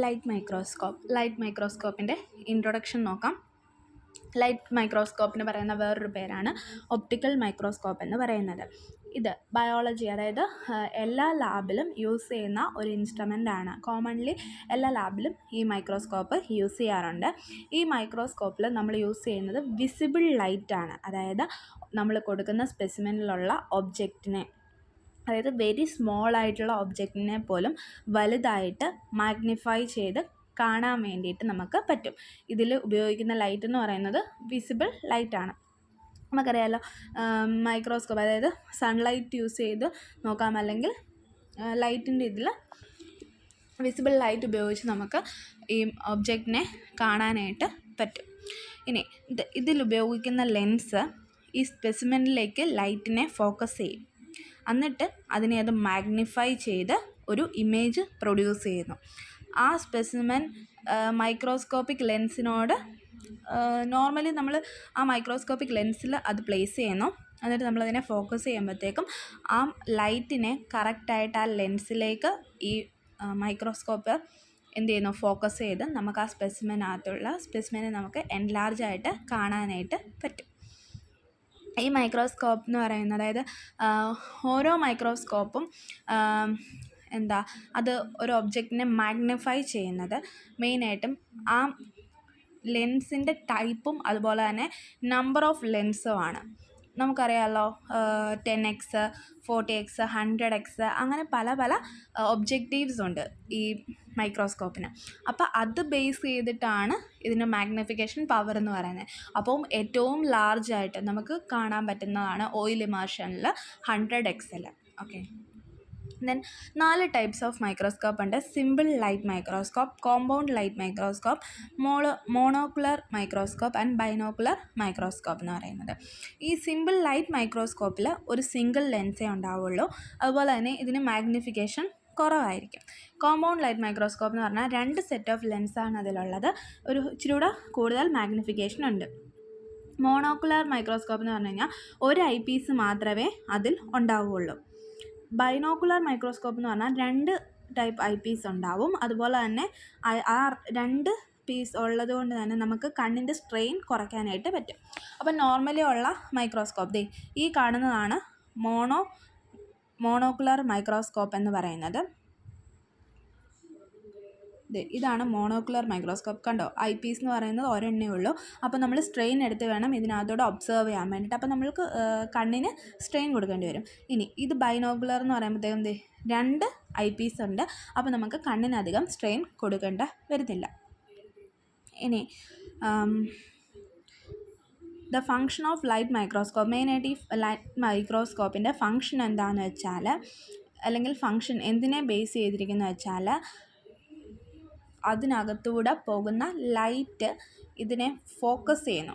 Light മൈക്രോസ്കോപ്പിൻ്റെ introduction നോക്കാം. Light മൈക്രോസ്കോപ്പിന് പറയുന്ന വേറൊരു പേരാണ് ഒപ്റ്റിക്കൽ മൈക്രോസ്കോപ്പ് എന്ന് പറയുന്നത്. ഇത് ബയോളജി, അതായത് എല്ലാ ലാബിലും യൂസ് ചെയ്യുന്ന ഒരു ഇൻസ്ട്രുമെൻ്റാണ്. കോമൺലി എല്ലാ ലാബിലും ഈ മൈക്രോസ്കോപ്പ് യൂസ് ചെയ്യാറുണ്ട്. ഈ മൈക്രോസ്കോപ്പിൽ നമ്മൾ യൂസ് ചെയ്യുന്നത് വിസിബിൾ ലൈറ്റാണ്. അതായത് നമ്മൾ കൊടുക്കുന്ന സ്പെസിമെനിലുള്ള ഒബ്ജക്റ്റിനെ, അതായത് വെരി സ്മോൾ ആയിട്ടുള്ള ഒബ്ജക്റ്റിനെ പോലും വലുതായിട്ട് മാഗ്നിഫൈ ചെയ്ത് കാണാൻ വേണ്ടിയിട്ട് നമുക്ക് പറ്റും. ഇതിൽ ഉപയോഗിക്കുന്ന ലൈറ്റ് എന്ന് പറയുന്നത് വിസിബിൾ ലൈറ്റാണ്. നമുക്കറിയാമല്ലോ, മൈക്രോസ്കോപ്പ് അതായത് സൺലൈറ്റ് യൂസ് ചെയ്ത് നോക്കാം, അല്ലെങ്കിൽ ലൈറ്റിൻ്റെ ഇതിൽ വിസിബിൾ ലൈറ്റ് ഉപയോഗിച്ച് നമുക്ക് ഈ ഒബ്ജക്റ്റിനെ കാണാനായിട്ട് പറ്റും. ഇനി ഇതിലുപയോഗിക്കുന്ന ലെൻസ് ഈ സ്പെസിമെനിലേക്ക് ലൈറ്റിനെ ഫോക്കസ് ചെയ്യും. എന്നിട്ട് അതിനെ അത് മാഗ്നിഫൈ ചെയ്ത് ഒരു ഇമേജ് പ്രൊഡ്യൂസ് ചെയ്യുന്നു. ആ സ്പെസിമെൻ മൈക്രോസ്കോപ്പിക് ലെൻസിനോട് നോർമലി നമ്മൾ ആ മൈക്രോസ്കോപ്പിക് ലെൻസിൽ അത് പ്ലേസ് ചെയ്യുന്നു. എന്നിട്ട് നമ്മളതിനെ ഫോക്കസ് ചെയ്യുമ്പോഴത്തേക്കും ആ ലൈറ്റിനെ കറക്റ്റായിട്ട് ആ ലെൻസിലേക്ക് ഈ മൈക്രോസ്കോപ്പ് എന്ത് ചെയ്യുന്നു, ഫോക്കസ് ചെയ്ത് നമുക്ക് ആ സ്പെസിമെനെ നമുക്ക് എൻലാർജായിട്ട് കാണാനായിട്ട് പറ്റും. ഈ മൈക്രോസ്കോപ്പ് എന്ന് പറയുന്നത്, അതായത് ഓരോ മൈക്രോസ്കോപ്പും അത് ഒരു ഒബ്ജക്റ്റിനെ മാഗ്നിഫൈ ചെയ്യുന്നത് മെയിനായിട്ടും ആ ലെൻസിൻ്റെ ടൈപ്പും അതുപോലെ തന്നെ നമ്പർ ഓഫ് ലെൻസുമാണ്. നമുക്കറിയാമല്ലോ, 10x, 40x, 100x അങ്ങനെ പല പല ഒബ്ജക്റ്റീവ്സ് ഉണ്ട് ഈ മൈക്രോസ്കോപ്പിന്. അപ്പോൾ അത് ബേസ് ചെയ്തിട്ടാണ് ഇതിൻ്റെ മാഗ്നിഫിക്കേഷൻ പവർ എന്ന് പറയുന്നത്. അപ്പം ഏറ്റവും ലാർജായിട്ട് നമുക്ക് കാണാൻ പറ്റുന്നതാണ് ഓയിൽ ഇമേർഷനിൽ 100x. Okay, then 4 types of microscope ഉണ്ട്. Simple light microscope, compound light microscope, monocular microscope and binocular microscope എന്ന് പറയുന്നത്. ഈ സിമ്പിൾ ലൈറ്റ് മൈക്രോസ്കോപ്പിൽ ഒരു സിംഗിൾ ലെൻസേ ഉണ്ടാവുള്ളൂ. അതുപോലെ തന്നെ ഇതിന് മാഗ്നിഫിക്കേഷൻ കുറവായിരിക്കും. കോമ്പൗണ്ട് ലൈറ്റ് മൈക്രോസ്കോപ്പ് എന്ന് പറഞ്ഞാൽ 2 സെറ്റ് ഓഫ് ലെൻസാണ് അതിലുള്ളത്. ഒരു ഇച്ചിരി കൂടെ കൂടുതൽ മാഗ്നിഫിക്കേഷൻ ഉണ്ട്. മോണോക്കുലർ മൈക്രോസ്കോപ്പ് എന്ന് പറഞ്ഞു കഴിഞ്ഞാൽ ഒരു ഐ പീസ് മാത്രമേ അതിൽ ഉണ്ടാവുകയുള്ളൂ. ബൈനോക്കുലർ മൈക്രോസ്കോപ്പ് എന്ന് പറഞ്ഞാൽ 2 ടൈപ്പ് ഐ പീസ് ഉണ്ടാവും. അതുപോലെ തന്നെ ആ 2 പീസ് ഉള്ളത് കൊണ്ട് തന്നെ നമുക്ക് കണ്ണിൻ്റെ സ്ട്രെയിൻ കുറയ്ക്കാനായിട്ട് പറ്റും. അപ്പം നോർമലി ഉള്ള മൈക്രോസ്കോപ്പ് ഈ കാണുന്നതാണ് മോണോക്കുലർ മൈക്രോസ്കോപ്പ് എന്ന് പറയുന്നത്. ഇതാണ് മോണോക്കുലർ മൈക്രോസ്കോപ്പ്. കണ്ടോ, ഐ പീസ് എന്ന് പറയുന്നത് ഒരെണ്ണേ ഉള്ളൂ. അപ്പോൾ നമ്മൾ സ്ട്രെയിൻ എടുത്ത് വേണം ഇതിനകത്തോടെ ഒബ്സർവ് ചെയ്യാൻ വേണ്ടിയിട്ട്. അപ്പോൾ നമ്മൾക്ക് കണ്ണിന് സ്ട്രെയിൻ കൊടുക്കേണ്ടി വരും. ഇനി ഇത് ബൈനോക്കുലർ എന്ന് പറയുമ്പോഴത്തേക്കും 2 ഐ പീസ് ഉണ്ട്. അപ്പോൾ നമുക്ക് കണ്ണിനധികം സ്ട്രെയിൻ കൊടുക്കേണ്ട വരുന്നില്ല. ഇനി the function of light microscope. മെയിനായിട്ട് ഈ ലൈറ്റ് മൈക്രോസ്കോപ്പിൻ്റെ ഫങ്ഷൻ എന്താണെന്ന് വെച്ചാൽ, അല്ലെങ്കിൽ ഫങ്ഷൻ എന്തിനെ ബേസ് ചെയ്തിരിക്കുന്നത് വെച്ചാൽ, അതിനകത്തൂടെ പോകുന്ന ലൈറ്റ് ഇതിനെ ഫോക്കസ് ചെയ്യുന്നു.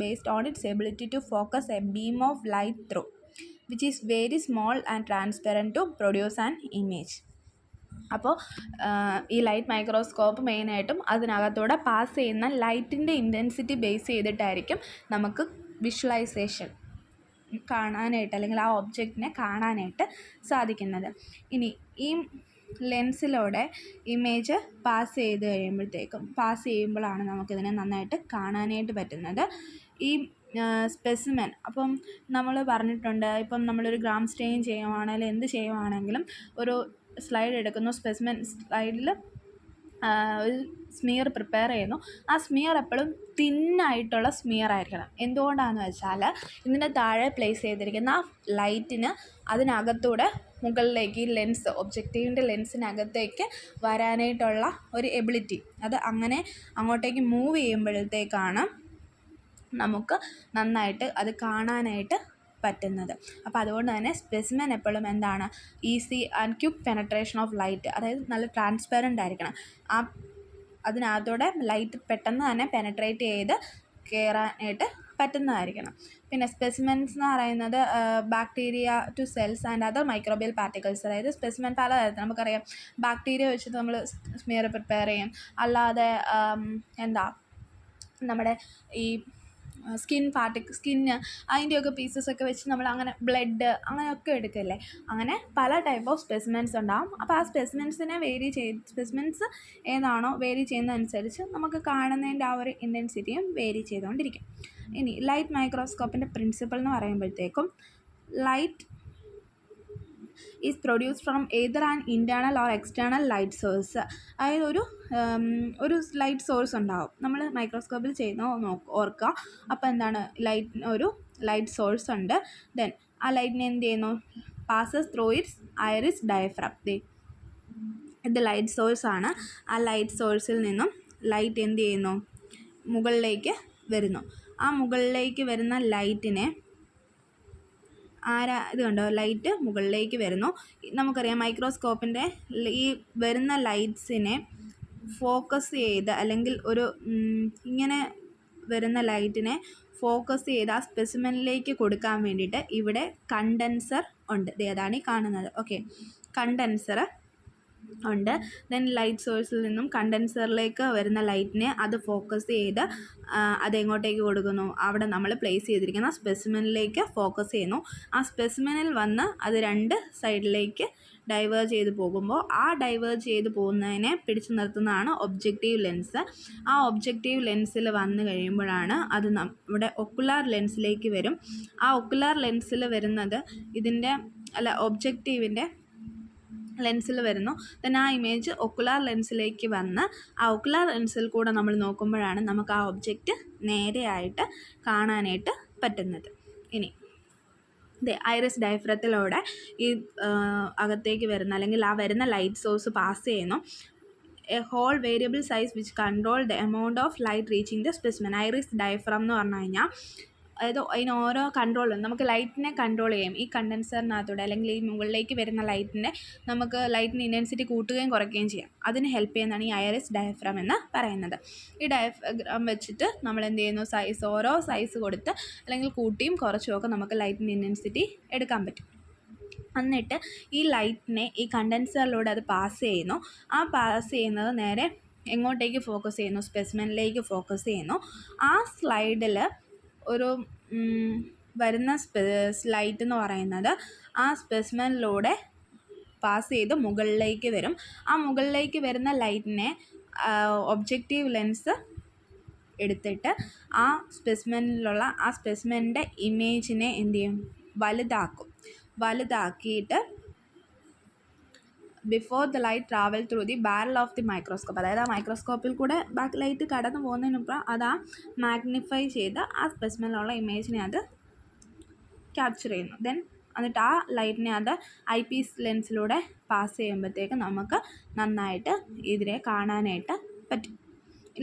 Based on its ability to focus a beam of light through which is very small and transparent to produce an image. അപ്പോൾ ഈ ലൈറ്റ് മൈക്രോസ്കോപ്പ് മെയിനായിട്ടും അതിനകത്തൂടെ പാസ് ചെയ്യുന്ന ലൈറ്റിൻ്റെ ഇൻറ്റൻസിറ്റി ബേസ് ചെയ്തിട്ടായിരിക്കും നമുക്ക് വിഷ്വലൈസേഷൻ കാണാനായിട്ട്, അല്ലെങ്കിൽ ആ ഒബ്ജക്റ്റിനെ കാണാനായിട്ട് സാധിക്കുന്നത്. ഇനി ഈ ലെൻസിലൂടെ ഇമേജ് പാസ് ചെയ്യുമ്പോഴാണ് നമുക്കിതിനെ നന്നായിട്ട് കാണാനായിട്ട് പറ്റുന്നത്. ഈ സ്പെസിമെൻ, അപ്പം നമ്മൾ പറഞ്ഞിട്ടുണ്ട്, ഇപ്പം നമ്മളൊരു ഗ്രാം സ്റ്റെയിൻ ചെയ്യുവാണെങ്കിലും എന്ത് ചെയ്യുവാണെങ്കിലും ഒരു സ്ലൈഡ് എടുക്കുന്നു. സ്പെസിമെൻ സ്ലൈഡിൽ ഒരു സ്മിയർ പ്രിപ്പയർ ചെയ്യുന്നു. ആ സ്മിയർ എപ്പോഴും തിന്നായിട്ടുള്ള സ്മിയർ ആയിരിക്കണം. എന്തുകൊണ്ടാണെന്ന് വെച്ചാൽ ഇതിൻ്റെ താഴെ പ്ലേസ് ചെയ്തിരിക്കുന്ന ആ ലൈറ്റിന് അതിനകത്തൂടെ മുകളിലേക്ക് ഈ ലെൻസ്, ഒബ്ജക്റ്റീവിൻ്റെ ലെൻസിനകത്തേക്ക് വരാനായിട്ടുള്ള ഒരു എബിലിറ്റി, അത് അങ്ങനെ അങ്ങോട്ടേക്ക് മൂവ് ചെയ്യുമ്പോഴത്തേക്കാണ് നമുക്ക് നന്നായിട്ട് അത് കാണാനായിട്ട് പറ്റുന്നത്. അപ്പോൾ അതുകൊണ്ട് തന്നെ സ്പെസിമെൻ എപ്പോഴും എന്താണ്, easy and quick penetration of light, അതായത് നല്ല ട്രാൻസ്പെറൻ്റ് ആയിരിക്കണം. അതിനകത്തൂടെ ലൈറ്റ് പെട്ടെന്ന് തന്നെ പെനട്രേറ്റ് ചെയ്ത് കയറാനായിട്ട് പറ്റുന്നതായിരിക്കണം. പിന്നെ സ്പെസിമെൻസ് എന്ന് പറയുന്നത് bacteria to cells and other microbial particles. അതായത് സ്പെസിമെൻ പലതരത്തിൽ നമുക്കറിയാം. ബാക്ടീരിയ വെച്ചിട്ട് നമ്മൾ സ്മിയർ പ്രിപ്പയർ ചെയ്യും. അല്ലാതെ നമ്മുടെ ഈ സ്കിന്ന് അതിൻ്റെയൊക്കെ പീസസൊക്കെ വെച്ച് നമ്മൾ അങ്ങനെ ബ്ലഡ് അങ്ങനെയൊക്കെ എടുക്കില്ലേ. അങ്ങനെ പല ടൈപ്പ് ഓഫ് സ്പെസിമെൻസ് ഉണ്ടാകും. അപ്പോൾ ആ സ്പെസിമെൻസ് ഏതാണോ വേരി ചെയ്യുന്നതനുസരിച്ച് നമുക്ക് കാണുന്നതിൻ്റെ ആ ഒരു ഇൻറ്റൻസിറ്റിയും വേരി ചെയ്തുകൊണ്ടിരിക്കും. ഇനി ലൈറ്റ് മൈക്രോസ്കോപ്പിൻ്റെ പ്രിൻസിപ്പിൾ എന്ന് പറയുമ്പോഴത്തേക്കും light is produced from either an internal or external light source. അതായത് ഒരു ലൈറ്റ് സോഴ്സ് ഉണ്ടാവും. നമ്മൾ മൈക്രോസ്കോപ്പിൽ ചെയ്യുന്ന ഓർക്കുക. അപ്പോൾ എന്താണ്, ഒരു ലൈറ്റ് സോഴ്സ് ഉണ്ട്. ദെൻ ആ ലൈറ്റിനെ എന്ത് ചെയ്യുന്നു, passes through it's iris diaphragm. ഇത് ലൈറ്റ് സോഴ്സാണ്. ആ ലൈറ്റ് സോഴ്സിൽ നിന്നും ലൈറ്റ് എന്ത് ചെയ്യുന്നു, മുകളിലേക്ക് വരുന്നു. ആ മുകളിലേക്ക് വരുന്ന ലൈറ്റിനെ ഇത് കണ്ടോ, ലൈറ്റ് മുകളിലേക്ക് വരുന്നു. നമുക്കറിയാം മൈക്രോസ്കോപ്പിൻ്റെ ഈ വരുന്ന ലൈറ്റ്സിനെ ഫോക്കസ് ചെയ്ത്, അല്ലെങ്കിൽ ഇങ്ങനെ വരുന്ന ലൈറ്റിനെ ഫോക്കസ് ചെയ്ത് ആ സ്പെസിമെനിലേക്ക് കൊടുക്കാൻ വേണ്ടിയിട്ട് ഇവിടെ കണ്ടൻസർ ഉണ്ട്. അതാണ് ഈ കാണുന്നത്. ഓക്കെ, കണ്ടൻസർ ഉണ്ട്. ദെൻ ലൈറ്റ് സോഴ്സിൽ നിന്നും കണ്ടൻസറിലേക്ക് വരുന്ന ലൈറ്റിനെ അത് ഫോക്കസ് ചെയ്ത് അതെങ്ങോട്ടേക്ക് കൊടുക്കുന്നു, അവിടെ നമ്മൾ പ്ലേസ് ചെയ്തിരിക്കുന്ന സ്പെസിമെനിലേക്ക് ഫോക്കസ് ചെയ്യുന്നു. ആ സ്പെസിമെനിൽ വന്ന് അത് രണ്ട് സൈഡിലേക്ക് ഡൈവേർജ് ചെയ്ത് പോകുമ്പോൾ ആ ഡൈവേർജ് ചെയ്ത് പോകുന്നതിനെ പിടിച്ചു നിർത്തുന്നതാണ് ഒബ്ജക്റ്റീവ് ലെൻസ്. ആ ഒബ്ജക്റ്റീവ് ലെൻസിൽ വന്നു കഴിയുമ്പോഴാണ് അത് നമ്മുടെ ഒക്കുലാർ ലെൻസിലേക്ക് വരും. ആ ഒക്കുലാർ ലെൻസിൽ വരുന്നത് ഒബ്ജക്റ്റീവിൻ്റെ ലെൻസിൽ വരുന്നു. ദെൻ ആ ഇമേജ് ഒക്കുലാർ ലെൻസിലേക്ക് വന്ന് ആ ഒക്കുലാർ ലെൻസിൽ കൂടെ നമ്മൾ നോക്കുമ്പോഴാണ് നമുക്ക് ആ ഒബ്ജക്റ്റ് നേരെയായിട്ട് കാണാനായിട്ട് പറ്റുന്നത്. ഇനി ഐറിസ് ഡയഫ്രത്തിലൂടെ ഈ അകത്തേക്ക് വരുന്ന, അല്ലെങ്കിൽ ആ വരുന്ന ലൈറ്റ് സോഴ്സ് പാസ് ചെയ്യുന്നു. A hole variable size which control the amount of light reaching the specimen. Iris diaphragm എന്ന് പറഞ്ഞു കഴിഞ്ഞാൽ അതായത് അതിന് ഓരോ കൺട്രോളും, നമുക്ക് ലൈറ്റിനെ കൺട്രോൾ ചെയ്യും ഈ കണ്ടൻസറിനകത്തൂടെ, അല്ലെങ്കിൽ ഈ മുകളിലേക്ക് വരുന്ന നമുക്ക് ലൈറ്റിൻ്റെ ഇൻറ്റൻസിറ്റി കൂട്ടുകയും കുറയ്ക്കുകയും ചെയ്യാം. അതിന് ഹെൽപ്പ് ചെയ്യുന്നതാണ് ഈ ഐറിസ് ഡയഫ്രം എന്ന് പറയുന്നത്. ഈ ഡയഫ്രം വെച്ചിട്ട് നമ്മൾ എന്ത് ചെയ്യുന്നു, ഓരോ സൈസ് കൊടുത്ത് അല്ലെങ്കിൽ കൂട്ടിയും കുറച്ചുമൊക്കെ നമുക്ക് ലൈറ്റിൻ്റെ ഇൻറ്റൻസിറ്റി എടുക്കാൻ പറ്റും. എന്നിട്ട് ഈ ലൈറ്റിനെ ഈ കണ്ടൻസറിലൂടെ അത് പാസ് ചെയ്യുന്നു. ആ പാസ് ചെയ്യുന്നത് നേരെ എങ്ങോട്ടേക്ക് ഫോക്കസ് ചെയ്യുന്നു, സ്പെസിമെനിലേക്ക് ഫോക്കസ് ചെയ്യുന്നു. ആ സ്ലൈഡിൽ ഒരു വരുന്ന ലൈറ്റ് എന്ന് പറയുന്നത് ആ സ്പെസിമെനിലൂടെ പാസ് ചെയ്ത് മുകളിലേക്ക് വരും. ആ മുകളിലേക്ക് വരുന്ന ലൈറ്റിനെ ഒബ്ജക്റ്റീവ് ലെൻസ് എടുത്തിട്ട് ആ സ്പെസിമെനിൻ്റെ ഇമേജിനെ എന്ത് ചെയ്യും, വലുതാക്കിയിട്ട് before the light travel through the barrel of the microscope. അതായത് ആ മൈക്രോസ്കോപ്പിൽ കൂടെ ബാക്ക് ലൈറ്റ് കടന്നു പോകുന്നതിന് മുമ്പ് അത് മാഗ്നിഫൈ ചെയ്ത് ആ സ്പെസിമെനിലുള്ള ഇമേജിനെ അത് ക്യാപ്ചർ ചെയ്യുന്നു. എന്നിട്ട് ആ ലൈറ്റിനെ അത് ഐ പീസ് ലെൻസിലൂടെ പാസ് ചെയ്യുമ്പോഴത്തേക്ക് നമുക്ക് നന്നായിട്ട് ഇതിനെ കാണാനായിട്ട് പറ്റും.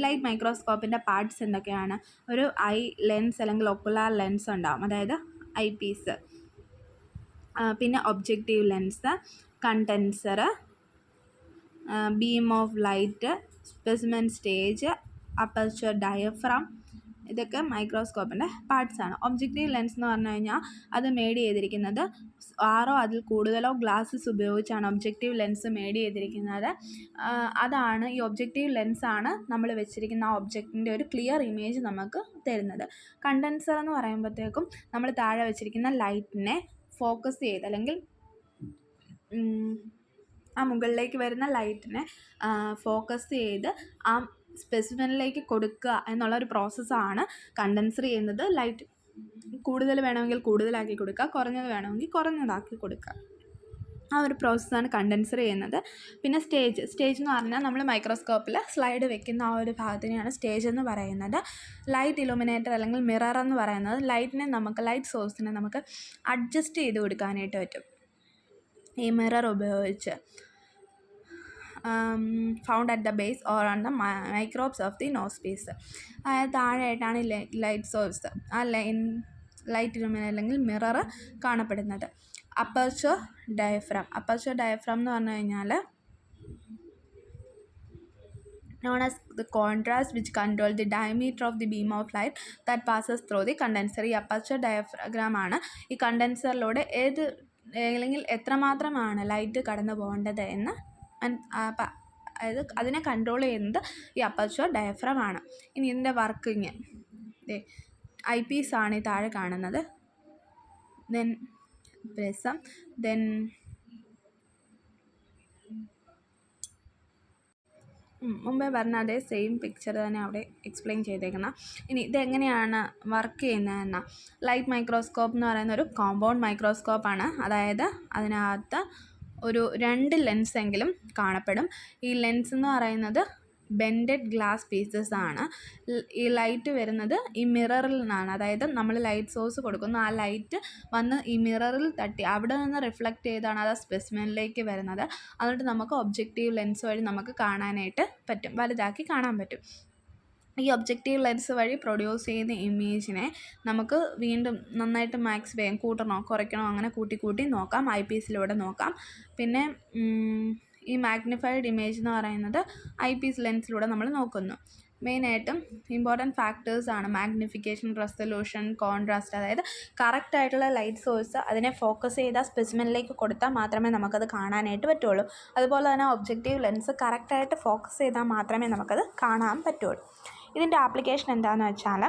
ലൈറ്റ് മൈക്രോസ്കോപ്പിൻ്റെ പാർട്സ് എന്തൊക്കെയാണ്? ഒരു ഐ ലെൻസ് അല്ലെങ്കിൽ ഒക്കുലാർ ലെൻസ് ഉണ്ടാവും, അതായത് ഐ പീസ്. പിന്നെ objective lens, condenser, beam of light, specimen stage, aperture diaphragm, ഇതൊക്കെ മൈക്രോസ്കോപ്പിൻ്റെ പാർട്സാണ്. ഒബ്ജക്റ്റീവ് ലെൻസ് എന്ന് പറഞ്ഞു കഴിഞ്ഞാൽ അത് മേഡ് ചെയ്തിരിക്കുന്നത് 6 അതിൽ കൂടുതലോ ഗ്ലാസ്സസ് ഉപയോഗിച്ചാണ് ഒബ്ജക്റ്റീവ് ലെൻസ് മേഡ് ചെയ്തിരിക്കുന്നത്. അതാണ് ഈ ഒബ്ജക്റ്റീവ് ലെൻസാണ് നമ്മൾ വെച്ചിരിക്കുന്ന ആ ഒബ്ജക്റ്റിൻ്റെ ഒരു ക്ലിയർ ഇമേജ് നമുക്ക് തരുന്നത്. കണ്ടൻസർ എന്ന് പറയുമ്പോഴത്തേക്കും നമ്മൾ താഴെ വെച്ചിരിക്കുന്ന ലൈറ്റിനെ ഫോക്കസ് ചെയ്ത്, അല്ലെങ്കിൽ ആ മുകളിലേക്ക് വരുന്ന ലൈറ്റിനെ ഫോക്കസ് ചെയ്ത് ആ സ്പെസിമെനിലേക്ക് കൊടുക്കുക എന്നുള്ളൊരു പ്രോസസ്സാണ് കണ്ടൻസർ ചെയ്യുന്നത്. ലൈറ്റ് കൂടുതൽ വേണമെങ്കിൽ കൂടുതലാക്കി കൊടുക്കുക, കുറഞ്ഞത് വേണമെങ്കിൽ കുറഞ്ഞതാക്കി കൊടുക്കുക. ആ ഒരു പ്രോസസ്സാണ് കണ്ടൻസർ ചെയ്യുന്നത്. പിന്നെ സ്റ്റേജ് എന്ന് പറഞ്ഞാൽ നമ്മൾ മൈക്രോസ്കോപ്പിൽ സ്ലൈഡ് വെക്കുന്ന ആ ഒരു ഭാഗത്തിനെയാണ് സ്റ്റേജ് എന്ന് പറയുന്നത്. ലൈറ്റ് ഇലുമിനേറ്റർ അല്ലെങ്കിൽ മിറർ എന്ന് പറയുന്നത് ലൈറ്റ് സോഴ്സിനെ നമുക്ക് അഡ്ജസ്റ്റ് ചെയ്ത് കൊടുക്കാനായിട്ട് പറ്റും ഈ മിറർ ഉപയോഗിച്ച്. Found at the base or on the microbes of the nosepiece. അതായത് താഴെയായിട്ടാണ് ലൈറ്റ് സോഴ്സ്, ആ ലൈറ്റ് ഇലുമിനേറ്റർ അല്ലെങ്കിൽ മിറർ കാണപ്പെടുന്നത്. അപ്പർച്ചർ ഡയഫ്രം എന്ന് പറഞ്ഞു കഴിഞ്ഞാൽ known as the contrast which control the diameter of the beam of light that passes through the condenser. ഈ aperture diaphragm ആണ് ഈ കണ്ടൻസറിലൂടെ അല്ലെങ്കിൽ എത്രമാത്രമാണ് ലൈറ്റ് കടന്നു പോകേണ്ടത് എന്ന് അതായത് അതിനെ കൺട്രോൾ ചെയ്യുന്നത് ഈ അപ്പർച്ചർ ഡയഫ്രാം ആണ്. ഇനി ഇതിൻ്റെ വർക്കിങ്, ഐ പീസ് ആണ് ഈ താഴെ കാണുന്നത്. ദെൻ പ്രിസം, ദെൻ മുമ്പേ പറഞ്ഞ അതേ സെയിം പിക്ചർ തന്നെ അവിടെ എക്സ്പ്ലെയിൻ ചെയ്തേക്കുന്ന. ഇനി ഇതെങ്ങനെയാണ് വർക്ക് ചെയ്യുന്നതെന്ന, ലൈറ്റ് മൈക്രോസ്കോപ്പ് എന്ന് പറയുന്ന ഒരു കോമ്പൗണ്ട് മൈക്രോസ്കോപ്പാണ്. അതായത് അതിനകത്ത് ഒരു 2 ലെൻസെങ്കിലും കാണപ്പെടും. ഈ ലെൻസ് എന്ന് പറയുന്നത് ബെൻഡഡ് ഗ്ലാസ് പീസസ് ആണ്. ഈ ലൈറ്റ് വരുന്നത് ഈ മിററിൽ നിന്നാണ്. അതായത് നമ്മൾ ലൈറ്റ് സോഴ്സ് കൊടുക്കുന്നു, ആ ലൈറ്റ് വന്ന് ഈ മിററിൽ തട്ടി അവിടെ നിന്ന് റിഫ്ലക്റ്റ് ചെയ്താണ് അത് സ്പെസിമെനിലേക്ക് വരുന്നത്. അതുകൊണ്ട് നമുക്ക് ഒബ്ജക്റ്റീവ് ലെൻസ് വഴി നമുക്ക് കാണാനായിട്ട് പറ്റും, വലുതാക്കി കാണാൻ പറ്റും. ഈ ഒബ്ജക്റ്റീവ് ലെൻസ് വഴി പ്രൊഡ്യൂസ് ചെയ്യുന്ന ഇമേജിനെ നമുക്ക് വീണ്ടും നന്നായിട്ട് മാക്സ് വേഗം കൂട്ടണോ കുറയ്ക്കണോ അങ്ങനെ കൂട്ടി നോക്കാം, ഐ പീസിലൂടെ നോക്കാം. പിന്നെ ഈ മാഗ്നിഫൈഡ് ഇമേജ് എന്ന് പറയുന്നത് ഐ പീസ് ലെൻസിലൂടെ നമ്മൾ നോക്കുന്നു. മെയിനായിട്ടും ഇമ്പോർട്ടൻറ്റ് ഫാക്ടേഴ്സാണ് മാഗ്നിഫിക്കേഷൻ, റെസൊല്യൂഷൻ, കോൺട്രാസ്റ്റ്. അതായത് കറക്റ്റായിട്ടുള്ള ലൈറ്റ് സോഴ്സ് അതിനെ ഫോക്കസ് ചെയ്ത സ്പെസിമെനിലേക്ക് കൊടുത്താൽ മാത്രമേ നമുക്കത് കാണാനായിട്ട് പറ്റുള്ളൂ. അതുപോലെ തന്നെ ഒബ്ജക്റ്റീവ് ലെൻസ് കറക്റ്റായിട്ട് ഫോക്കസ് ചെയ്താൽ മാത്രമേ നമുക്കത് കാണാൻ പറ്റുള്ളൂ. ഇതിൻ്റെ ആപ്ലിക്കേഷൻ എന്താണെന്ന് വെച്ചാൽ,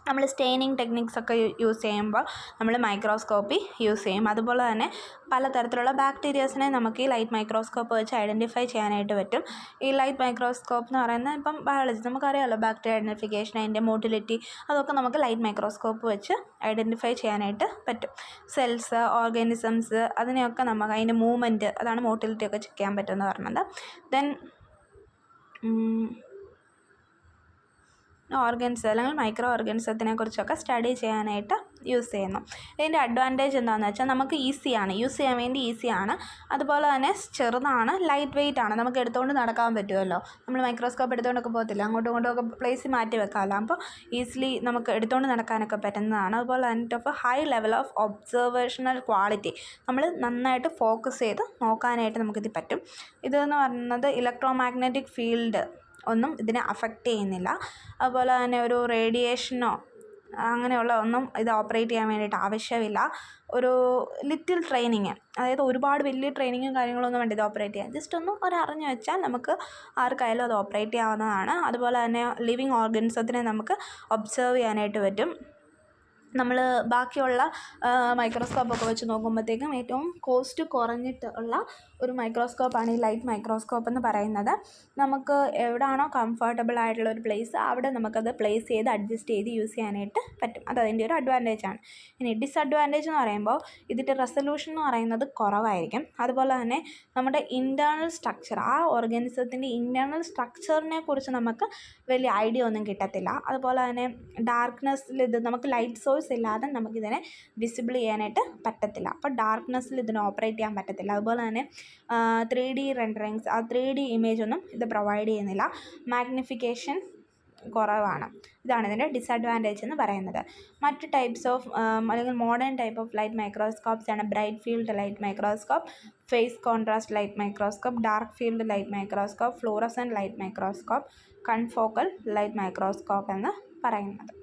നമ്മൾ സ്റ്റെയിനിങ് ടെക്നിക്സൊക്കെ യൂസ് ചെയ്യുമ്പോൾ നമ്മൾ മൈക്രോസ്കോപ്പി യൂസ് ചെയ്യും. അതുപോലെ തന്നെ പലതരത്തിലുള്ള ബാക്ടീരിയസിനെ നമുക്ക് ഈ ലൈറ്റ് മൈക്രോസ്കോപ്പ് വെച്ച് ഐഡൻറ്റിഫൈ ചെയ്യാനായിട്ട് പറ്റും. ഈ ലൈറ്റ് മൈക്രോസ്കോപ്പ് എന്ന് പറയുന്നത് ഇപ്പം ബയോളജി നമുക്കറിയാമല്ലോ, ബാക്ടീരിയ ഐഡൻറ്റിഫിക്കേഷൻ, അതിൻ്റെ മോട്ടിലിറ്റി, അതൊക്കെ നമുക്ക് ലൈറ്റ് മൈക്രോസ്കോപ്പ് വെച്ച് ഐഡൻറ്റിഫൈ ചെയ്യാനായിട്ട് പറ്റും. സെൽസ്, ഓർഗാനിസംസ്, അതിനെയൊക്കെ നമുക്ക് അതിൻ്റെ മൂവ്മെൻറ്റ്, അതാണ് മോട്ടിലിറ്റി ഒക്കെ ചെക്ക് ചെയ്യാൻ പറ്റുമെന്ന് പറഞ്ഞത്. ദെൻ ഓർഗൻസ് അല്ലെങ്കിൽ മൈക്രോ ഓർഗൻസത്തിനെ കുറിച്ചൊക്കെ സ്റ്റഡി ചെയ്യാനായിട്ട് യൂസ് ചെയ്യുന്നു. ഇതിൻ്റെ അഡ്വാൻറ്റേജ് എന്താണെന്ന് വെച്ചാൽ നമുക്ക് ഈസിയാണ്, യൂസ് ചെയ്യാൻ വേണ്ടി ഈസിയാണ്. അതുപോലെ തന്നെ ചെറുതാണ്, ലൈറ്റ് വെയിറ്റ് ആണ്, നമുക്ക് എടുത്തുകൊണ്ട് നടക്കാൻ പറ്റുമല്ലോ. നമ്മൾ മൈക്രോസ്കോപ്പ് എടുത്തുകൊണ്ടൊക്കെ പോകത്തില്ല, അങ്ങോട്ടും ഇങ്ങോട്ടും ഒക്കെ പ്ലേസ് മാറ്റി വെക്കാമല്ലോ. അപ്പോൾ ഈസിലി നമുക്ക് എടുത്തുകൊണ്ട് നടക്കാനൊക്കെ പറ്റുന്നതാണ്. അതുപോലെ തന്നെ of high level of observational quality, നമ്മൾ നന്നായിട്ട് ഫോക്കസ് ചെയ്ത് നോക്കാനായിട്ട് നമുക്കിത് പറ്റും. ഇതെന്ന് പറയുന്നത് ഇലക്ട്രോ മാഗ്നറ്റിക് ഫീൽഡ് ഒന്നും ഇതിനെ അഫക്റ്റ് ചെയ്യുന്നില്ല. അതുപോലെ തന്നെ ഒരു റേഡിയേഷനോ അങ്ങനെയുള്ള ഒന്നും ഇത് ഓപ്പറേറ്റ് ചെയ്യാൻ വേണ്ടിയിട്ട് ആവശ്യമില്ല. ഒരു ലിറ്റിൽ ട്രെയിനിങ്, അതായത് ഒരുപാട് വലിയ ട്രെയിനിങ്ങും കാര്യങ്ങളൊന്നും വേണ്ട ഇത് ഓപ്പറേറ്റ് ചെയ്യാൻ. ജസ്റ്റ് ഒന്ന് അറിഞ്ഞു വെച്ചാൽ നമുക്ക് ആർക്കായാലും അത് ഓപ്പറേറ്റ് ചെയ്യാവുന്നതാണ്. അതുപോലെ തന്നെ ലിവിങ് ഓർഗൻസത്തിനെ നമുക്ക് ഒബ്സർവ് ചെയ്യാനായിട്ട് പറ്റും. നമ്മൾ ബാക്കിയുള്ള മൈക്രോസ്കോപ്പൊക്കെ വെച്ച് നോക്കുമ്പോഴത്തേക്കും ഏറ്റവും കോസ്റ്റ് കുറഞ്ഞിട്ടുള്ള ഒരു മൈക്രോസ്കോപ്പാണ് ഈ ലൈറ്റ് മൈക്രോസ്കോപ്പ് എന്ന് പറയുന്നത്. നമുക്ക് എവിടെയാണോ കംഫർട്ടബിൾ ആയിട്ടുള്ള ഒരു പ്ലേസ് അവിടെ നമുക്കത് പ്ലേസ് ചെയ്ത് അഡ്ജസ്റ്റ് ചെയ്ത് യൂസ് ചെയ്യാനായിട്ട് പറ്റും. അതതിൻ്റെ ഒരു അഡ്വാൻറ്റേജാണ്. ഇനി ഡിസഡ്വാൻറ്റേജ് എന്ന് പറയുമ്പോൾ ഇതിൻ്റെ റെസൊല്യൂഷൻ എന്ന് പറയുന്നത് കുറവായിരിക്കും. അതുപോലെ തന്നെ നമ്മുടെ ഇൻറ്റേർണൽ സ്ട്രക്ചർ, ആ ഓർഗാനിസത്തിൻ്റെ ഇൻറ്റേർണൽ സ്ട്രക്ചറിനെ കുറിച്ച് നമുക്ക് വലിയ ഐഡിയ ഒന്നും കിട്ടത്തില്ല. അതുപോലെ തന്നെ ഡാർക്ക്നെസ്സിൽ ഇത് നമുക്ക് ലൈറ്റ് സോഴ്സ് ഇല്ലാതെ നമുക്കിതിനെ വിസിബിൾ ചെയ്യാനായിട്ട് പറ്റത്തില്ല. അപ്പോൾ ഡാർക്ക്നെസ്സിൽ ഇതിനെ ഓപ്പറേറ്റ് ചെയ്യാൻ പറ്റത്തില്ല. അതുപോലെ തന്നെ 3D റെൻഡറിങ്സ്, ആ 3D ഇമേജ് ഒന്നും ഇത് പ്രൊവൈഡ് ചെയ്യുന്നില്ല. മാഗ്നിഫിക്കേഷൻ കുറവാണ്. ഇതാണ് ഇതിൻ്റെ ഡിസഡ്വാൻറ്റേജ് എന്ന് പറയുന്നത്. മറ്റ് ടൈപ്സ് ഓഫ് അല്ലെങ്കിൽ modern type of light microscopes ആണ് bright field light microscope, phase contrast light microscope, dark field light microscope, fluorescent light microscope, confocal light microscope എന്ന് പറയുന്നത്.